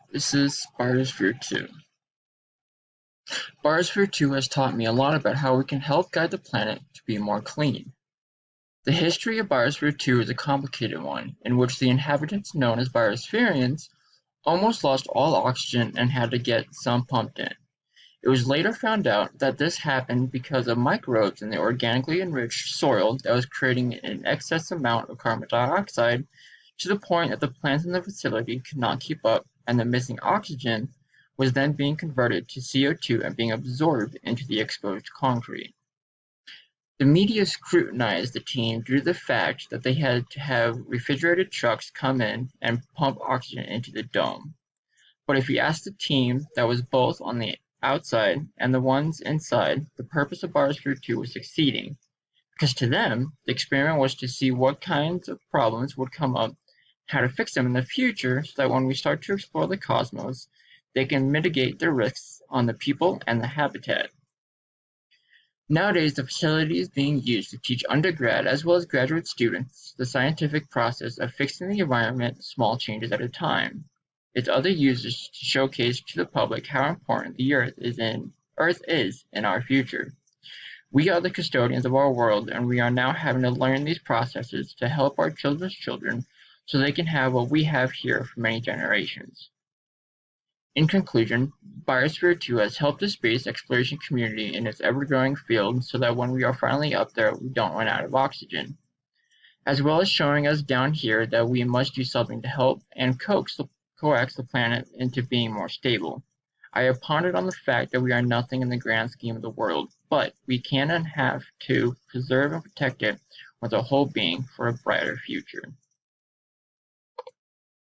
This is Biosphere 2. Biosphere 2 has taught me a lot about how we can help guide the planet to be more clean. The history of Biosphere 2 is a complicated one, in which the inhabitants known as Biospherians almost lost all oxygen and had to get some pumped in. It was later found out that this happened because of microbes in the organically enriched soil that was creating an excess amount of carbon dioxide to the point that the plants in the facility could not keep up, and the missing oxygen was then being converted to CO2 and being absorbed into the exposed concrete. The media scrutinized the team due to the fact that they had to have refrigerated trucks come in and pump oxygen into the dome. But if you ask the team that was both on the outside and the ones inside, the purpose of Biosphere 2 was succeeding, because to them, the experiment was to see what kinds of problems would come up, how to fix them in the future, so that when we start to explore the cosmos, they can mitigate the risks on the people and the habitat. Nowadays, the facility is being used to teach undergrad as well as graduate students the scientific process of fixing the environment small changes at a time. Its other uses to showcase to the public how important the Earth is in our future. We are the custodians of our world, and we are now having to learn these processes to help our children's children so they can have what we have here for many generations. In conclusion, Biosphere 2 has helped the space exploration community in its ever-growing field so that when we are finally up there, we don't run out of oxygen, as well as showing us down here that we must do something to help and coax the planet into being more stable. I have pondered on the fact that we are nothing in the grand scheme of the world, but we can and have to preserve and protect it with our whole being for a brighter future.